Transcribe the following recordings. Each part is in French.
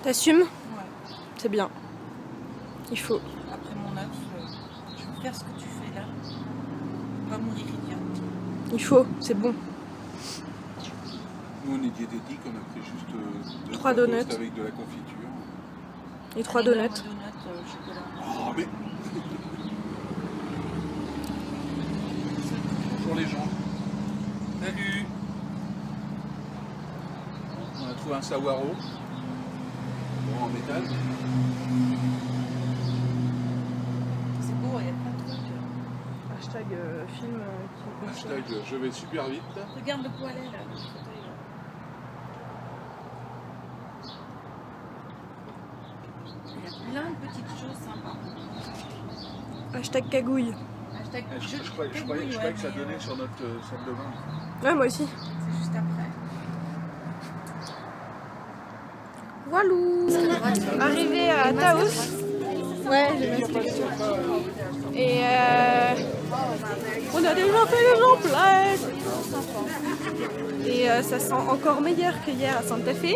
T'assumes? Ouais. C'est bien. Il faut. Après mon œuf, je vais faire ce que tu fais là. Pas mourir idiot. Il faut, c'est bon. Nous, on est diététique, on a pris juste 3 donuts avec de la confiture. et 3 donuts. Chocolat. Ah, mais... Bonjour les gens. Salut. On a trouvé un Sawaro. Bon, en métal. C'est beau, il y a plein de trucs. Hashtag film qui Hashtag je vais super vite. Regarde le poêlet là, le fauteuil là. Il y a plein de petites choses sympas. Hashtag cagouille. Hashtag Je croyais que ça donnait sur notre salle de bain. Ouais, moi aussi. C'est juste après. Walou. Arrivé à Taos. Ouais, j'ai bien expliqué. Et on a déjà fait les gens pleins. Et ça sent encore meilleur que hier à Santa Fe.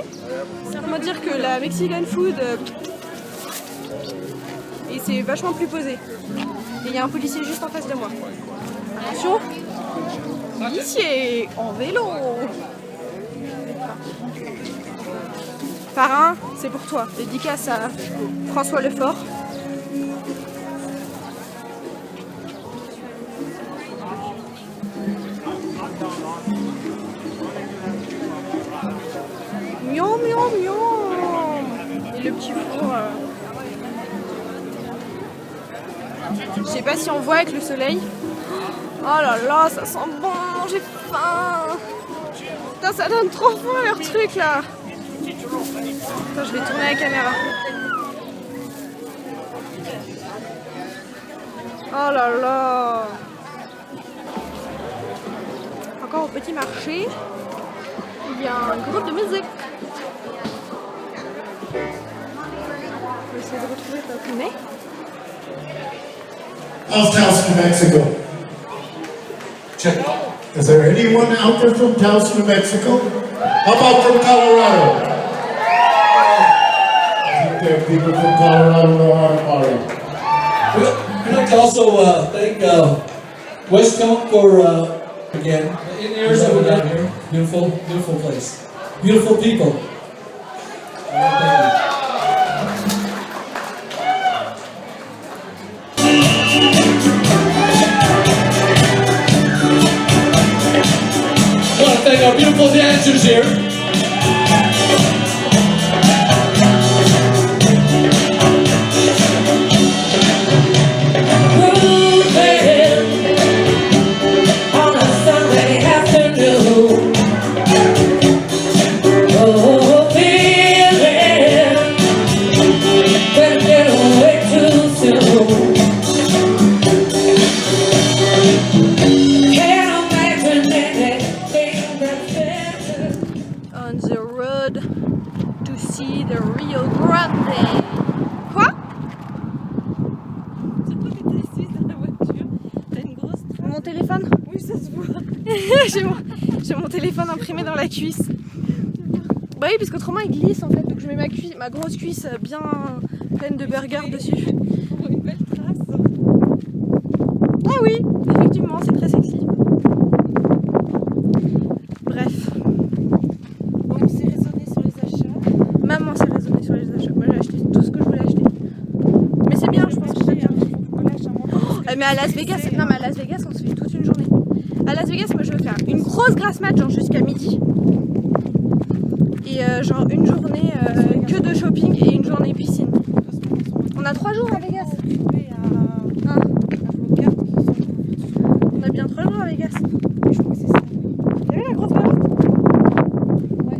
Comment dire que la Mexican food et c'est vachement plus posé. Et il y a un policier juste en face de moi. Attention, policier en vélo. Parrain, c'est pour toi. Dédicace à François Lefort. Miaou, miaou, miaou. Et le petit four. Je sais pas si on voit avec le soleil. Oh là là, ça sent bon, j'ai faim. Putain, ça donne trop faim leur truc là. Attends, je vais tourner la caméra. Oh là là. Encore au petit marché, il y a un groupe de musique. Je vais essayer de retrouver Papinet. How's Taos, New Mexico? Check. Is there anyone out there from Taos, New Mexico? How about from Colorado? I think there are people from Colorado know how to party. We'd like to also thank Westcomb for, again, in the areas that we got here. Beautiful, beautiful place. Beautiful people. Thank you. I want to thank our beautiful dancers here. On the road to see the Rio Grande. Quoi? C'est toi qui étais assise dans la voiture. T'as une grosse trace. Mon téléphone? Oui, ça se voit. J'ai mon téléphone imprimé dans la cuisse. Bah oui, parce qu'autrement il glisse en fait, donc je mets ma grosse cuisse bien pleine de burgers dessus. Pour une belle trace. Ah oui, effectivement, c'est très sexy. Bref. Bon, on s'est raisonné sur les achats. Maman s'est raisonnée sur les achats. Moi j'ai acheté tout ce que je voulais acheter. Mais c'est bien, je pense que c'est bien. Mais à Las Vegas, non mais à Las Vegas on se fait toute une journée. À Las Vegas, moi je veux faire une grosse grasse mat genre jusqu'à midi. Et genre une journée que de shopping et une journée piscine. On a 3 jours à Vegas. Hein? On a bien 3 jours à Vegas. Je crois que c'est ça. T'as vu la grosse merde? Ouais.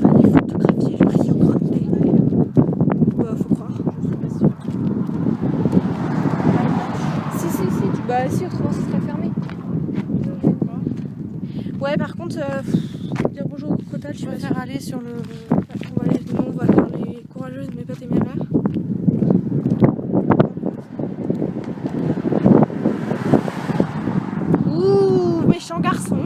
Allez photographier le Rio Grande. Bah faut croire. Si. Bah si, autrement ce serait fermé. Ouais, par contre, dire bonjour au crocodile, je Je préfère aller sur le... on va faire les courageuses mais pas téméraires. Ouh, méchant garçon.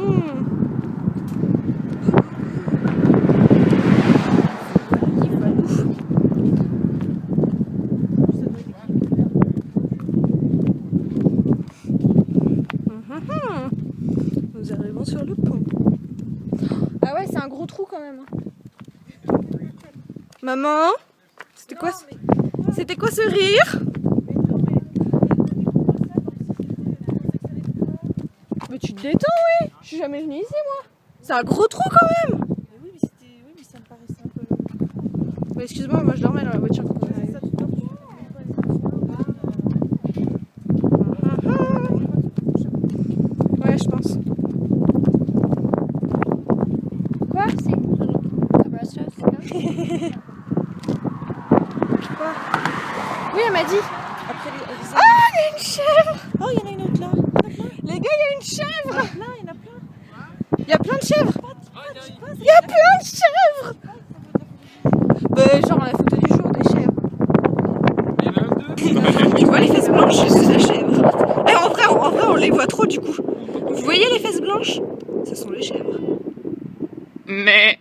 gros trou quand même. Maman, c'était quoi ce rire? Mais tu te détends, oui. Je suis jamais venue ici, moi. C'est un gros trou quand même. Mais oui, mais ça me paraissait un peu. Mais excuse-moi, moi je dormais dans la voiture. C'est ça, tout à Ouais, je pense. Quoi? Quoi? Oui, elle m'a dit. Après les... Ah, il y a une chèvre. Oh, il y en a une autre là. Les gars, il y a une chèvre. Là, il y en a plein. Il y a plein de chèvres. Il y a plein de chèvres. Bah, genre la photo du jour des chèvres. Il y en a même deux. Tu vois les fesses blanches, c'est la chèvre. Et en vrai, on les voit trop du coup. Vous voyez les fesses blanches? Ce sont les chèvres. Mais.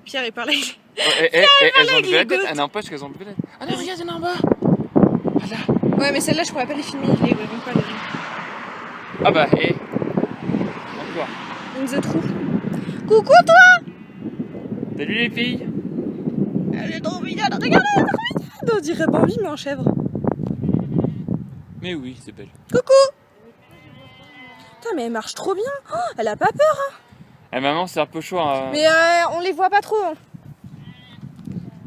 Pierre, il parlait. Elles ont les levé la tête. gouttes. Ah, n'empêche qu'elles ont levé la tête. Ah, non, regarde, il y en a en bas. Ouais, mais celle-là, je pourrais pas les filmer. Je les verrai pas les gens. Ah, bah, hé. Encore. In the trou. Coucou toi. Salut les filles. Elle est trop mignonne. Regardez, elle est trop mignonne. On dirait Bambi, mais en chèvre. Mais oui, c'est belle. Coucou. Putain, mais elle marche trop bien. Oh, elle a pas peur. Hein. Eh, maman, c'est un peu chaud. Hein. Mais on les voit pas trop. Hein.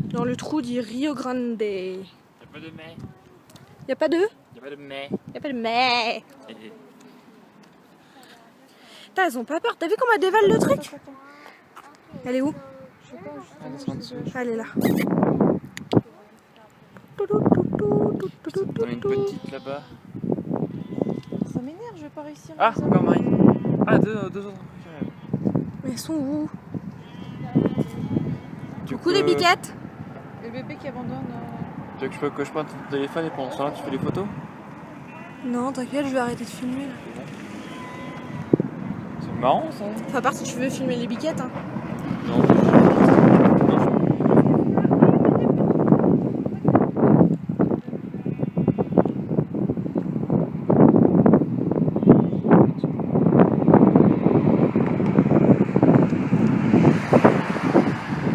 Dans le trou du Rio Grande. Y'a pas de mais. Y a pas de? Y'a pas de mais. Y a pas de mais. Putain, elles ont pas peur. T'as vu comment elle dévale le truc? Elle est où? Elle est là. On a une petite là-bas. Ça m'énerve, je vais pas réussir. Ah, encore Marie. Ah, deux autres. Mais elles sont où? Coucou les biquettes. Le bébé qui abandonne. Tu veux que je prenne ton téléphone et pendant ce temps-là, tu fais les photos? Non, t'inquiète, je vais arrêter de filmer. Là. C'est marrant ça. Enfin, à part si tu veux filmer les biquettes. Hein. Non.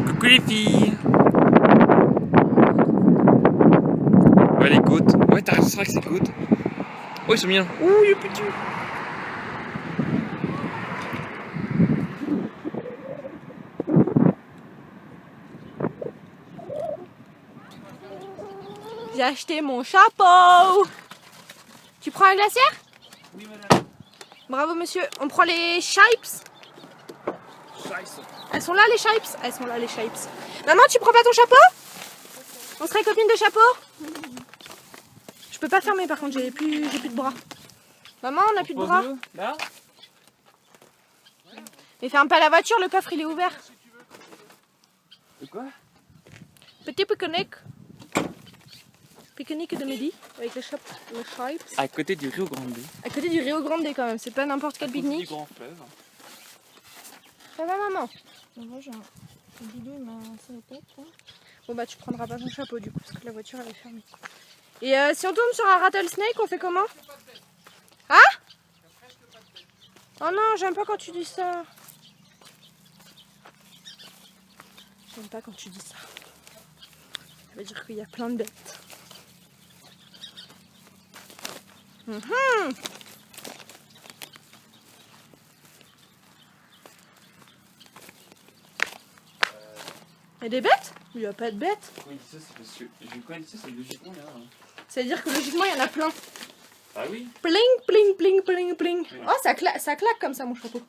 Coucou les filles. Ouais, les côtes. Ouais, t'as raison, c'est vrai que c'est les côtes. Oh, ils sont bien. Ouh, il est petit. J'ai acheté mon chapeau. Tu prends un glacière? Oui, madame. Bravo monsieur. On prend les shapes. Elles sont là les shapes? Elles sont là les shapes. Maman, tu prends pas ton chapeau? On serait copines de chapeau? Je peux pas fermer par contre, j'ai plus de bras. Maman, on a plus de bras. Là? Mais ferme pas la voiture, le coffre il est ouvert. De quoi? Petit pique-nique. Pique-nique de midi avec les shapes. À côté du Rio Grande. À côté du Rio Grande quand même, c'est pas n'importe quel Du pique-nique. grand fleuve. Ça va maman? Moi j'ai un bidou, il m'a lancé la tête. Là. Bon bah tu prendras pas ton chapeau du coup parce que la voiture elle est fermée. Et si on tombe sur un rattlesnake, on fait comment? Hein? Oh non, j'aime pas quand tu dis ça. J'aime pas quand tu dis ça. Ça veut dire qu'il y a plein de bêtes. Il y a des bêtes? Il n'y a pas de bêtes. Pourquoi il dit ça? C'est parce que. Pourquoi il dit ça? C'est logiquement, il y en a un. Ça veut dire que logiquement il y en a plein. Ah oui? Pling, pling, pling, pling, pling. Oh, ça claque comme ça mon chapeau.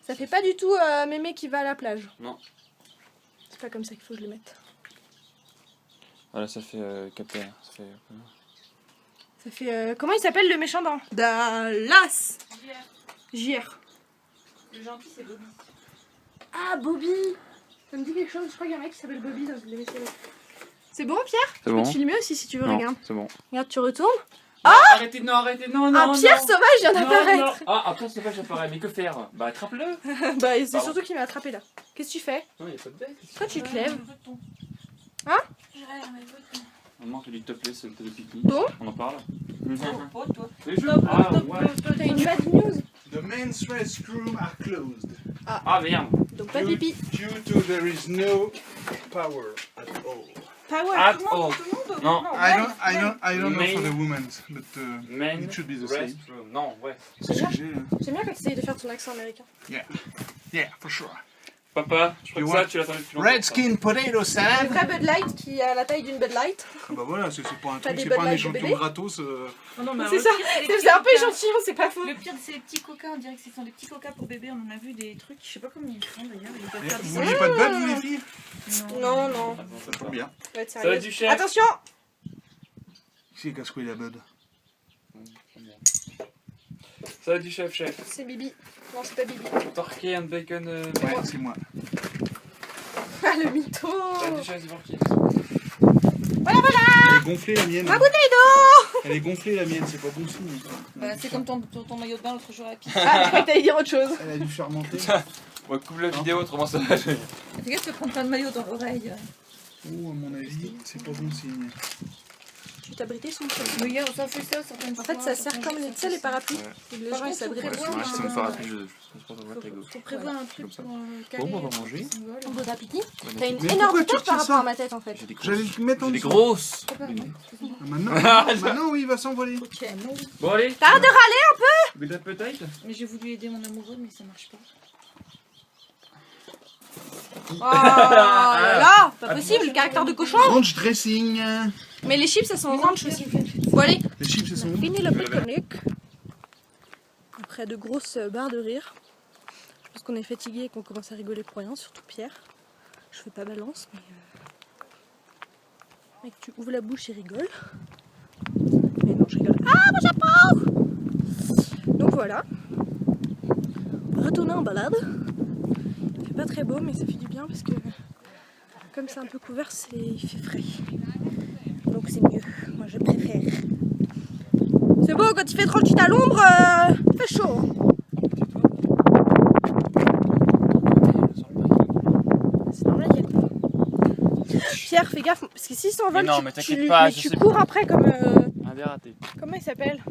Ça fait pas du tout mémé qui va à la plage. Non. C'est pas comme ça qu'il faut que je le mette. Voilà, ça fait capter. Ça fait... comment il s'appelle le méchant dans Dallas? JR. Le gentil, c'est Bobby. Ah, Bobby. Ça me dit quelque chose, je crois qu'il y a un mec qui s'appelle Bobby dans les métiers. C'est bon, Pierre? C'est Je bon. peux te filmer aussi si tu veux, Non, regarde. c'est bon. Regarde, tu retournes. Arrêtez, non, non, Ah, Pierre sauvage vient d'apparaître. Ah, après sauvage apparaît, mais que faire? Bah, attrape-le. Bah, c'est Pardon. surtout qu'il m'a attrapé là. Qu'est-ce que tu fais? Non, il y a pas de bête. Pourquoi tu te lèves? Maman, tu dis te plaît, c'est le pique-nique. Bon. On en parle? Toi, toi. Les jeux. Ah, ouais. T'as une bad news? The men's restroom are closed Ah merde. Donc pas de pipi. due to there is no power at all. Power. At all. Non. I don't know Men- for the women's, but Men it should be the same. restroom. Non, ouais. C'est ce que j'ai. J'aime bien quand tu essayes de faire ton accent américain. Yeah, for sure. Papa, je crois You que ça, want tu l'attendais depuis longtemps. Red skin potato Le salad. vrai Bud Light qui a la taille d'une Bud Light. Ah bah voilà, c'est pas un T'as truc, des c'est pas Bud un Light de échantillon bébé gratos. Non, mais C'est ça. C'est un peu échantillon, c'est pas faux. Le pire, c'est les petits coca. On dirait que ce sont des petits coca pour bébé. On en a vu des trucs. Je sais pas comment ils font d'ailleurs. Ils doivent faire Vous vouliez pas de bud, vous les filles? Non, non. Ça tombe bien. Va être Ça va sérieux. du chef. Attention. Qui c'est casse-couille la bud? Ça va du chef, chef. C'est Bibi. Non, c'est pas Bibi. Turkey and bacon. Ouais, c'est moi. Ah, le mytho. Ça va du chef, c'est pour qui? Voilà, voilà. Elle est gonflée la mienne. Ma bouteille d'eau. Elle est gonflée la mienne, c'est pas bon signe. Bah, c'est comme ton maillot de bain l'autre jour à pied. Ah, je croyais que t'allais dire autre chose. Elle a dû fermenter. Ouais, coupe la vidéo, autrement ça va. Fais gaffe de prendre plein de maillots dans l'oreille. Oh, à mon avis, c'est pas bon signe. Tu veux t'abriter son truc. Mais regarde, ça fait ça certaines fois. En fait, ça sert comme les, tu sais, les parapluies. Les Par gens, ils contre, s'abritent. faut prévoir Ouais, un- c'est mon parapluie, je pense pas dans ta gauche. Faut prévoir un truc pour caler. Bon, bah, on va manger. Bon appétit. T'as une Mais énorme pourquoi tu tête par retires rapport ça à ma tête en fait. J'ai des J'allais grosses. le mettre en J'ai des dessous. grosses. Ah, maintenant, oui, il va s'envoler. Ok. Bon, allez. T'arrêtes de râler. Good appetite. Mais j'ai voulu aider mon amoureux, mais ça marche pas. Oh là là, pas possible, le caractère de cochon. Ranch dressing. Mais les chips, elles sont ranch aussi. Bon allez, Les chips, elles sont où? fini le pique-nique. Après de grosses barres de rire. Je pense qu'on est fatigué et qu'on commence à rigoler pour rien, surtout Pierre. Je fais pas balance, mais... Mec, tu ouvres la bouche et rigoles. Mais non, je rigole. Ah, mon chapeau! Donc voilà. Retourner en balade. Il fait pas très beau, mais ça fait du bien parce que... Comme c'est un peu couvert, il fait frais. Donc c'est mieux. Moi, je préfère. C'est beau, quand il fait 38 à l'ombre, il fait chaud. C'est normal, il y a... Pierre, fais gaffe, parce que s'il s'envole, Mais non, mais tu, t'inquiète tu, pas, mais je tu sais cours après comme... Un dératé. Comment il s'appelle?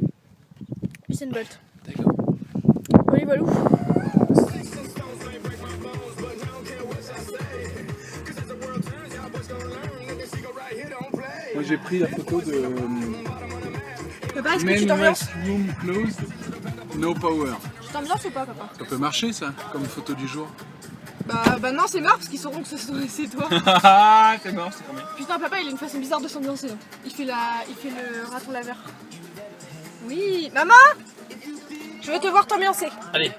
Usain Bolt. D'accord. Voilà, voilà. Moi, j'ai pris la photo de Papa, est-ce que tu Men t'ambiances? restroom closed, no power. Tu t'ambiances ou pas, papa? Ça peut marcher, ça, comme photo du jour. Bah non, c'est mort parce qu'ils sauront que c'est toi. Ah, c'est mort, c'est combien? Putain, papa, il a une façon bizarre de s'ambiancer. Il fait le raton laveur. Oui, maman, je veux te voir t'ambiancer. Allez,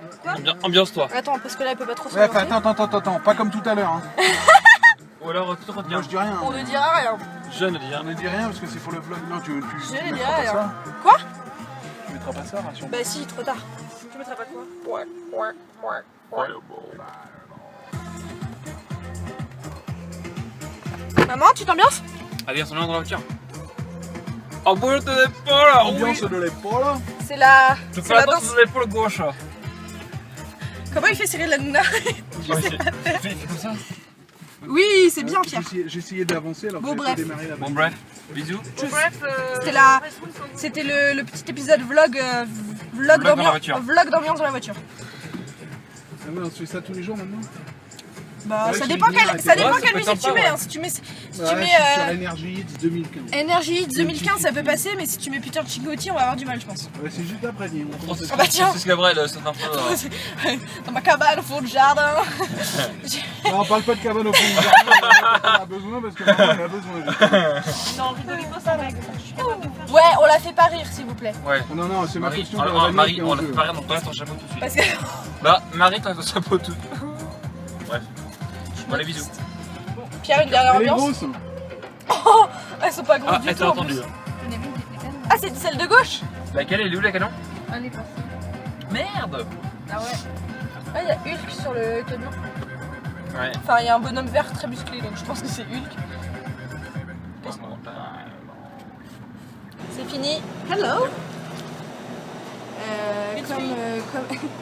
ambiance-toi. Attends, parce que là, il peut pas trop Ouais, s'ambiancer. attends, pas comme tout à l'heure. Hein. Ou alors, tout retiens. Moi, je dis rien. On ne dira rien. Je ne dis rien. On ne dit rien parce que c'est pour le vlog. Non, tu Je mettras ne pas dirai rien. ça. Quoi? Tu mettras pas ça, rassure. Bah si, trop tard. Tu mettras pas quoi? Maman, tu t'ambiances? Allez, on s'en va dans la voiture. En boule de l'épaule. Ambiance de l'épaule. C'est la... Tu c'est fais la la danse. danse de l'épaule gauche. Comment il fait Cyril Hanouna? Je sais pas faire. Tu fais comme ça. Oui, c'est bien, Pierre. J'ai essayé d'avancer alors que Bon, j'ai bref. pas démarré la Bon, bref, bisous. C'était le petit épisode vlog, Vlog dans la voiture. vlog d'ambiance dans la voiture. Ah ouais, on se fait ça tous les jours maintenant. Bah Ouais, ça je dépend vais bien quelle, arrêter. ça dépend Ouais, ça quelle peut être musique tu sympa, mets. ouais. Hein. Si tu mets, si Ouais, tu je suis mets sur Energy Hits 2015. Energy Hits 2015, ça peut passer, mais si tu mets Peter Chingoti, on va avoir du mal, je pense. Ouais, c'est juste après, Nîmes. On commence à Ah bah tiens, C'est Gabriel, c'est un peu. dans ma cabane au fond du jardin. Non, on parle pas de cabane au fond du jardin. On a besoin parce que maman, elle a besoin. Non, rigolez pas ça, mec. Ouais, on la fait pas rire, s'il vous plaît. Ouais. Non, non, c'est ma Marie, question. Marie, on l'a fait pas rire, donc t'enlèves ton chapeau tout de suite. Parce que... Bah, Marie, t'enlèves ton chapeau tout de suite. Bref. Bon, allez, bisous. Pierre, une dernière Elle est ambiance. grosse. Oh, elles sont pas grosses Ah, du elle tout. t'a en entendu. plus. Ah, c'est celle de gauche. Laquelle, elle est où la canon? Allez, passez. Merde. Ah ouais. Ah, il y a Hulk sur le camion. Ouais. Enfin, il y a un bonhomme vert très musclé, donc je pense que c'est Hulk. C'est fini. Hello. Comme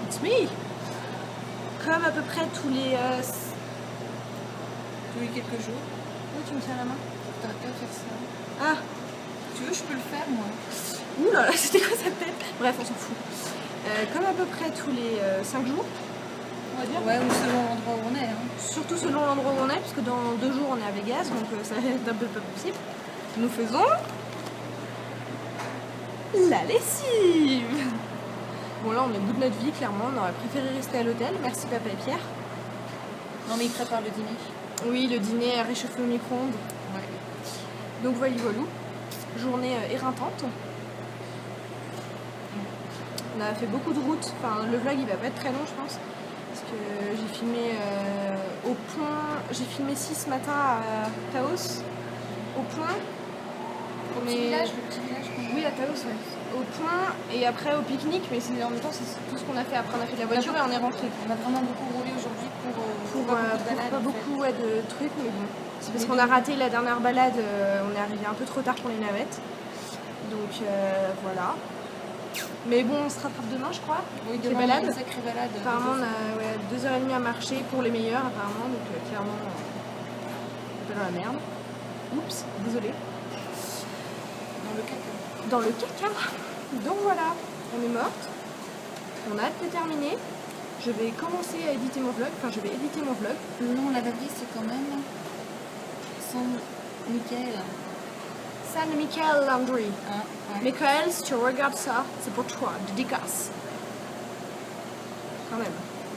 it's me. Comme à peu près tous les Tous les quelques jours. où tu me tiens la main. T'as qu'à faire ça. Ah, Tu veux, je peux le faire, moi. Ouh là là, c'était quoi sa tête? Bref, on s'en fout. Comme à peu près tous les 5 jours, on va dire. Ouais, ou selon l'endroit où on est. Hein. Surtout selon l'endroit où on est, puisque dans 2 jours on est à Vegas, donc ça va être un peu pas possible. Nous faisons la lessive. Bon là on est au bout de notre vie, clairement, on aurait préféré rester à l'hôtel. Merci papa et Pierre. Non mais ils préparent le dîner. Oui, le dîner à réchauffer au micro-ondes. Ouais. Donc voilà, journée éreintante. On a fait beaucoup de routes, enfin le vlog il va pas être très long je pense. Parce que j'ai filmé au point, j'ai filmé 6 ce matin à Taos, au point. Le petit village, qu'on Oui, à Taos, ouais. Au point et après au pique-nique, mais en même temps c'est tout ce qu'on a fait. Après on a fait de la voiture et on est rentré. On a vraiment beaucoup roulé aujourd'hui pour pas beaucoup de trucs, mais bon. C'est parce qu'on a raté la dernière balade, on est arrivé un peu trop tard pour les navettes. Donc voilà. Mais bon, on se rattrape demain, je crois. Oui, les demain, balades. une sacrée balade. Apparemment, on a 2h30 à marcher pour les meilleurs, apparemment. Donc clairement, on est dans la merde. Oups, désolé. Dans le caca. Dans le caca. Donc voilà, on est morte. On a hâte de terminer. Je vais commencer à éditer mon vlog. Enfin, je vais éditer mon vlog. Non, la babie, c'est quand même San Michael. San Michael Landry. Hein, ouais. Michael, si tu regardes ça, c'est pour toi, dédicace. Quand même.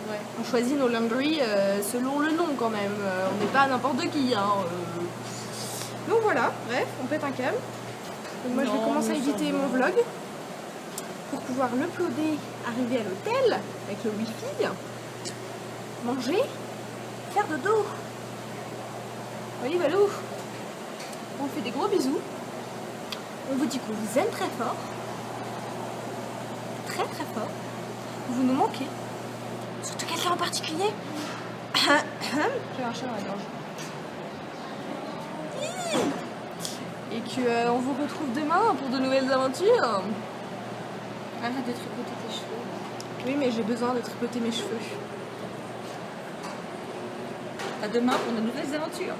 Ouais. On choisit nos laundry selon le nom quand même. On n'est pas n'importe qui. Hein, Donc voilà, bref, on pète un câble. Donc moi je vais commencer à éditer mon vlog pour pouvoir l'uploader, arriver à l'hôtel avec le wifi, manger, faire dodo. Allez, valou. On fait des gros bisous. On vous dit qu'on vous aime très fort. Très très fort. Vous nous manquez. Surtout quelqu'un en particulier. J'ai un chat dans la gorge. Et que on vous retrouve demain pour de nouvelles aventures. Arrête de tricoter tes cheveux. Oui, mais j'ai besoin de tricoter mes cheveux. À demain pour de nouvelles aventures.